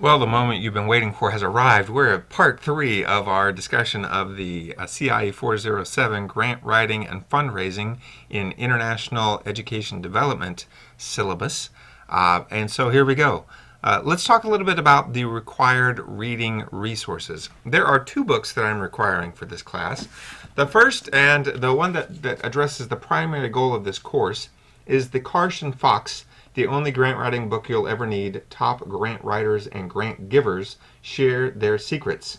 Well, the moment you've been waiting for has arrived. We're at part 3 of our discussion of the CIE 407 Grant Writing and Fundraising in International Education Development syllabus. And so here we go. Let's talk a little bit about the required reading resources. There are 2 books that I'm requiring for this class. The first, and the one that addresses the primary goal of this course, is the Carson Fox, The Only Grant Writing Book You'll Ever Need. Top Grant Writers and Grant Givers Share Their Secrets.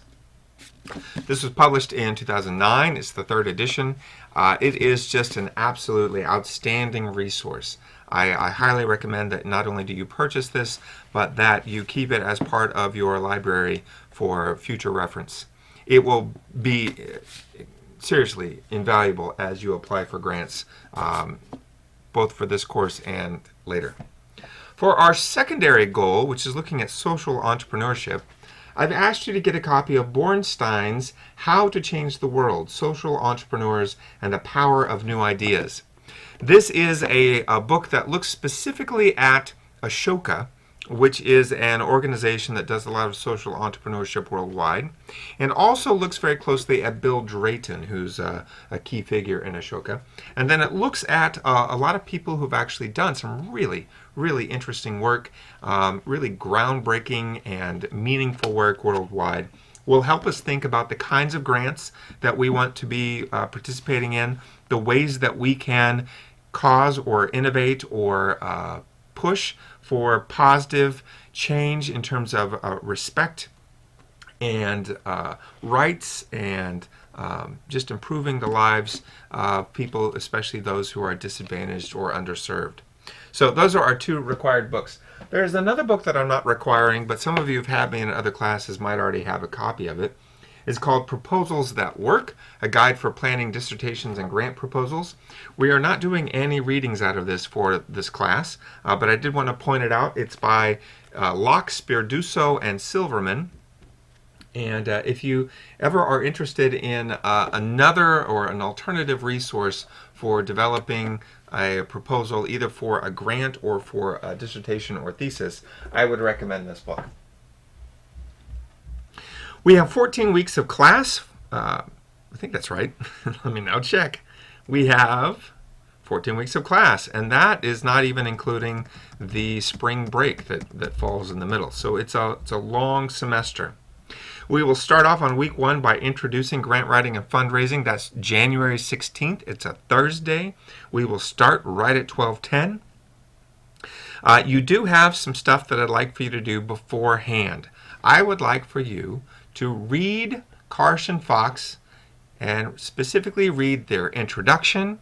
This was published in 2009. It's the 3rd edition. It is just an absolutely outstanding resource. I highly recommend that not only do you purchase this, but that you keep it as part of your library for future reference. It will be seriously invaluable as you apply for grants, both for this course and later. For our secondary goal, which is looking at social entrepreneurship, I've asked you to get a copy of Bornstein's How to Change the World, Social Entrepreneurs and the Power of New Ideas. This is a book that looks specifically at Ashoka, which is an organization that does a lot of social entrepreneurship worldwide, and also looks very closely at Bill Drayton, who's a key figure in Ashoka. And then it looks at a lot of people who've actually done some really interesting work, really groundbreaking and meaningful work worldwide. Will help us think about the kinds of grants that we want to be participating in, the ways that we can cause or innovate or push for positive change in terms of respect and rights and just improving the lives of people, especially those who are disadvantaged or underserved. So those are our 2 required books. There's another book that I'm not requiring, but some of you who've had me in other classes might already have a copy of it. It's called Proposals That Work, a guide for planning dissertations and grant proposals. We are not doing any readings out of this for this class, but I did want to point it out. It's by Locke, Spirduso, and Silverman. And if you ever are interested in another or an alternative resource for developing a proposal, either for a grant or for a dissertation or thesis, I would recommend this book. We have 14 weeks of class. I think that's right. Let me now check. We have 14 weeks of class, and that is not even including the spring break that falls in the middle. So it's a long semester. We will start off on week 1 by introducing grant writing and fundraising. That's January 16th. It's a Thursday. We will start right at 12:10. You do have some stuff that I'd like for you to do beforehand. I would like for you to read Carson Fox and specifically read their introduction,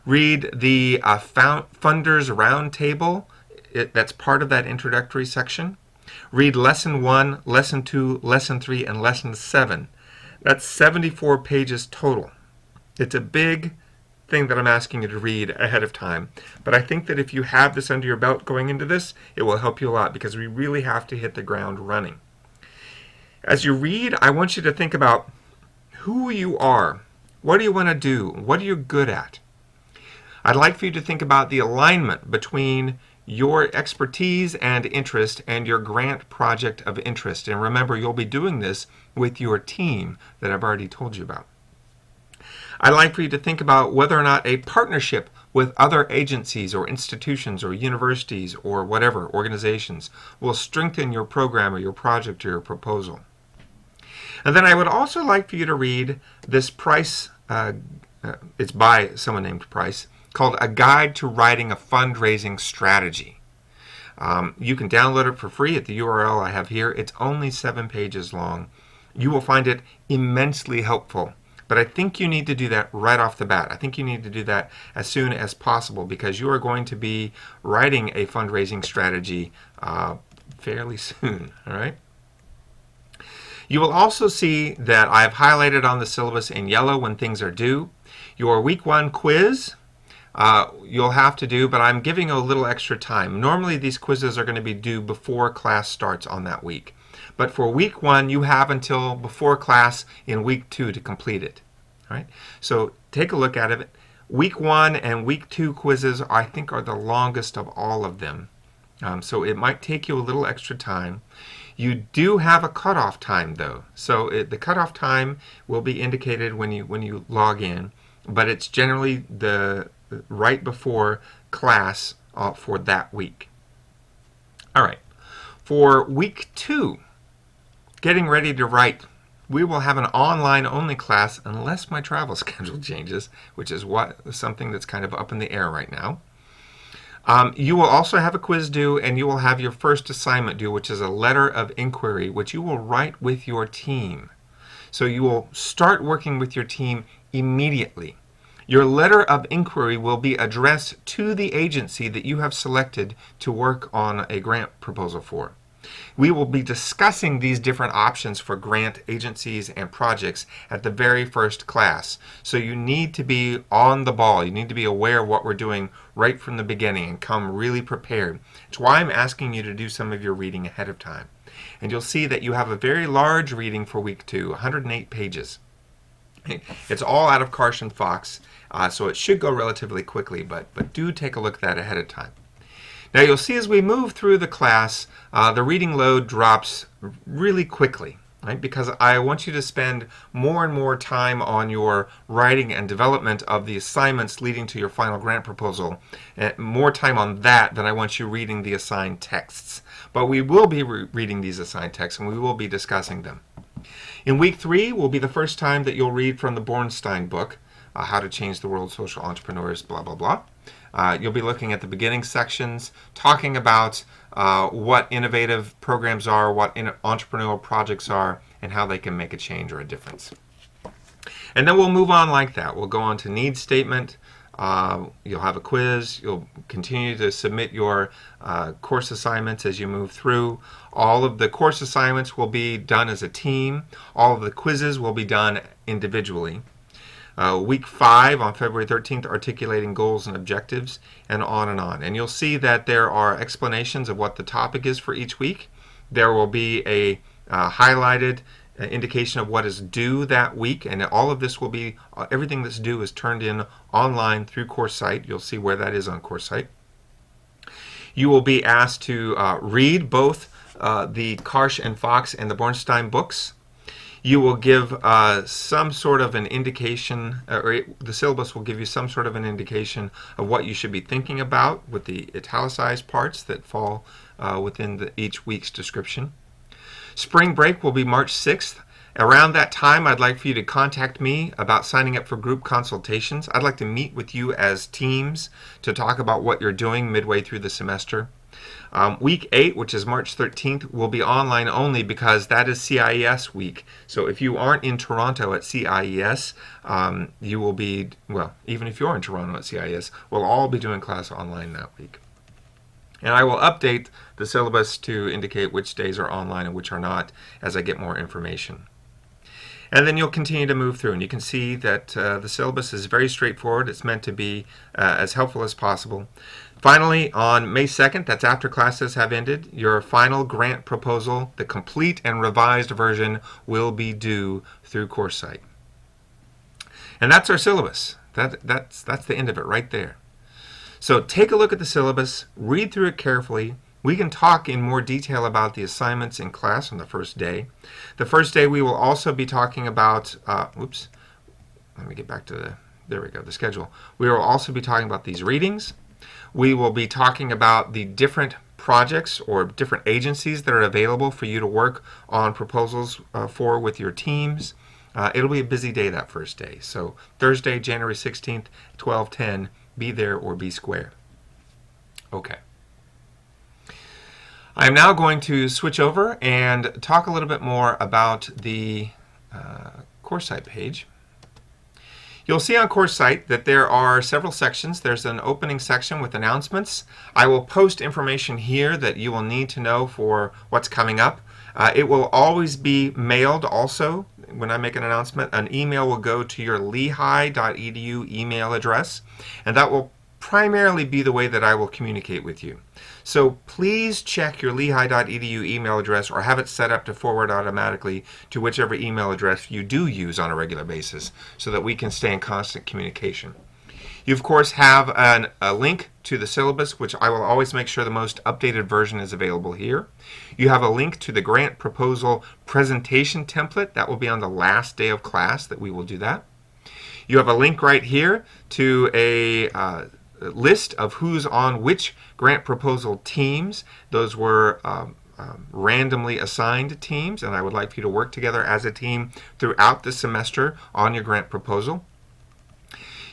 read the Funders Roundtable. That's part of that introductory section. Read Lesson 1, Lesson 2, Lesson 3, and Lesson 7. That's 74 pages total. It's a big thing that I'm asking you to read ahead of time. But I think that if you have this under your belt going into this, it will help you a lot because we really have to hit the ground running. As you read, I want you to think about who you are. What do you want to do? What are you good at? I'd like for you to think about the alignment between your expertise and interest and your grant project of interest. And remember, you'll be doing this with your team that I've already told you about. I'd like for you to think about whether or not a partnership with other agencies or institutions or universities or whatever organizations will strengthen your program or your project or your proposal. And then I would also like for you to read this Price, it's by someone named Price, called A Guide to Writing a Fundraising Strategy. You can download it for free at the URL I have here. It's only 7 pages long. You will find it immensely helpful. But I think you need to do that right off the bat. I think you need to do that as soon as possible because you are going to be writing a fundraising strategy fairly soon. All right. You will also see that I've highlighted on the syllabus in yellow when things are due. Your week 1 quiz you'll have to do, but I'm giving you a little extra time. Normally these quizzes are going to be due before class starts on that week. But for week 1, you have until before class in week 2 to complete it. All right? So take a look at it. Week 1 and week 2 quizzes, I think, are the longest of all of them. So it might take you a little extra time. You do have a cutoff time though, so the cutoff time will be indicated when you log in, but it's generally the right before class for that week. All right, for week 2, getting ready to write, we will have an online-only class unless my travel schedule changes, which is something that's kind of up in the air right now. You will also have a quiz due, and you will have your first assignment due, which is a letter of inquiry, which you will write with your team. So you will start working with your team immediately. Your letter of inquiry will be addressed to the agency that you have selected to work on a grant proposal for. We will be discussing these different options for grant agencies and projects at the very first class. So you need to be on the ball. You need to be aware of what we're doing right from the beginning and come really prepared. It's why I'm asking you to do some of your reading ahead of time. And you'll see that you have a very large reading for week 2, 108 pages. It's all out of Carson Fox, so it should go relatively quickly, but do take a look at that ahead of time. Now you'll see as we move through the class, the reading load drops really quickly, right? Because I want you to spend more and more time on your writing and development of the assignments leading to your final grant proposal, more time on that than I want you reading the assigned texts. But we will be reading these assigned texts and we will be discussing them. In week 3 will be the first time that you'll read from the Bornstein book, How to Change the World, Social Entrepreneurs, blah, blah, blah. You'll be looking at the beginning sections, talking about what innovative programs are, what entrepreneurial projects are, and how they can make a change or a difference. And then we'll move on like that. We'll go on to needs statement. You'll have a quiz. You'll continue to submit your course assignments as you move through. All of the course assignments will be done as a team. All of the quizzes will be done individually. Week 5 on February 13th, articulating goals and objectives, and on and on. And you'll see that there are explanations of what the topic is for each week. There will be a highlighted indication of what is due that week, and all of this will be, everything that's due is turned in online through CourseSite. You'll see where that is on CourseSite. You will be asked to read both the Karsh and Fox and the Bornstein books. You will give some sort of an indication, or the syllabus will give you some sort of an indication of what you should be thinking about with the italicized parts that fall within each week's description. Spring break will be March 6th. Around that time, I'd like for you to contact me about signing up for group consultations. I'd like to meet with you as teams to talk about what you're doing midway through the semester. Week 8, which is March 13th, will be online only because that is CIES week. So if you aren't in Toronto at CIES, you will be, well, even if you're in Toronto at CIES, we'll all be doing class online that week. And I will update the syllabus to indicate which days are online and which are not as I get more information. And then you'll continue to move through, and you can see that the syllabus is very straightforward. It's meant to be as helpful as possible. Finally, on May 2nd, that's after classes have ended, your final grant proposal, the complete and revised version, will be due through CourseSite. And that's our syllabus. That's the end of it right there. So take a look at the syllabus, read through it carefully. We can talk in more detail about the assignments in class on the first day. The first day we will also be talking about, let me get back to the schedule. We will also be talking about these readings. We will be talking about the different projects or different agencies that are available for you to work on proposals for with your teams. It'll be a busy day that first day. So Thursday, January 16th, 12:10, be there or be square. Okay. I'm now going to switch over and talk a little bit more about the CourseSite page. You'll see on CourseSite that there are several sections. There's an opening section with announcements. I will post information here that you will need to know for what's coming up. It will always be mailed also. When I make an announcement, an email will go to your lehigh.edu email address, and that will primarily be the way that I will communicate with you. So please check your lehigh.edu email address or have it set up to forward automatically to whichever email address you do use on a regular basis so that we can stay in constant communication. You, of course, have a link to the syllabus, which I will always make sure the most updated version is available here. You have a link to the grant proposal presentation template. That will be on the last day of class that we will do that. You have a link right here to a list of who's on which grant proposal teams. Those were randomly assigned teams, and I would like for you to work together as a team throughout the semester on your grant proposal.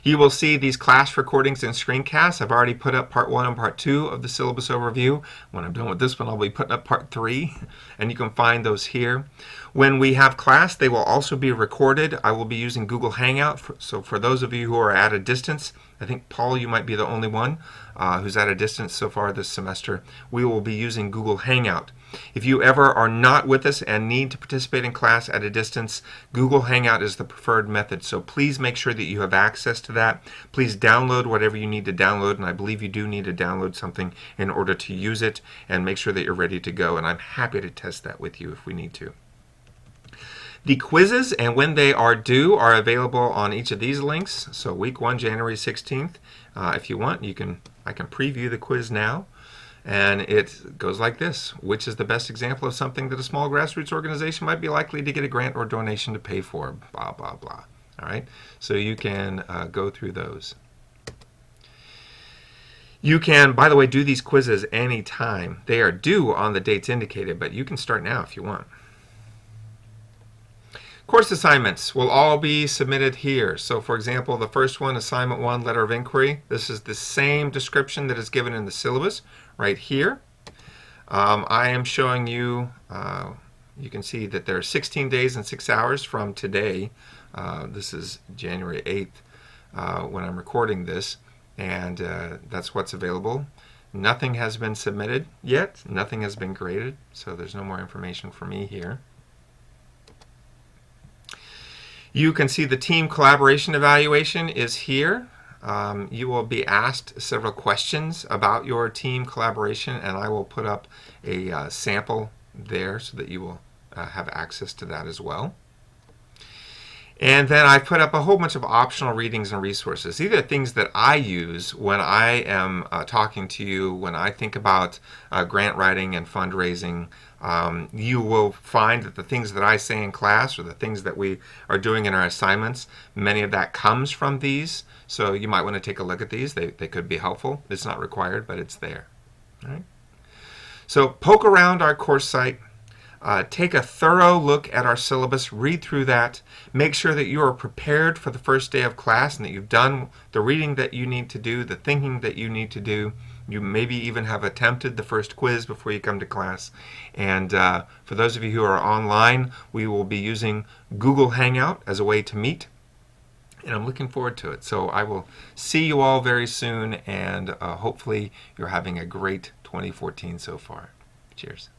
You will see these class recordings and screencasts. I've already put up part 1 and part 2 of the syllabus overview. When I'm done with this one, I'll be putting up part 3, and you can find those here. When we have class, they will also be recorded. I will be using Google Hangout. So for those of you who are at a distance, I think, Paul, you might be the only one who's at a distance so far this semester. We will be using Google Hangout. If you ever are not with us and need to participate in class at a distance, Google Hangout is the preferred method. So please make sure that you have access to that. Please download whatever you need to download, and I believe you do need to download something in order to use it, and make sure that you're ready to go. And I'm happy to test that with you if we need to. The quizzes and when they are due are available on each of these links. So week 1, January 16th. If you want, I can preview the quiz now. And it goes like this: which is the best example of something that a small grassroots organization might be likely to get a grant or donation to pay for? Blah, blah, blah. All right? So you can go through those. You can, by the way, do these quizzes anytime. They are due on the dates indicated, but you can start now if you want. Course assignments will all be submitted here. So for example, the first one, assignment 1, letter of inquiry. This is the same description that is given in the syllabus right here. I am showing you, you can see that there are 16 days and 6 hours from today. This is January 8th when I'm recording this, and that's what's available. Nothing has been submitted yet. Nothing has been graded, so there's no more information for me here. You can see the team collaboration evaluation is here. You will be asked several questions about your team collaboration, and I will put up a sample there so that you will have access to that as well. And then I put up a whole bunch of optional readings and resources. These are things that I use when I am talking to you, when I think about grant writing and fundraising. You will find that the things that I say in class or the things that we are doing in our assignments, many of that comes from these. So you might want to take a look at these. They could be helpful. It's not required, but it's there. All right? So poke around our course site. Take a thorough look at our syllabus, read through that, make sure that you are prepared for the first day of class and that you've done the reading that you need to do, the thinking that you need to do. You maybe even have attempted the first quiz before you come to class. And for those of you who are online, we will be using Google Hangout as a way to meet. And I'm looking forward to it. So I will see you all very soon, and hopefully you're having a great 2014 so far. Cheers.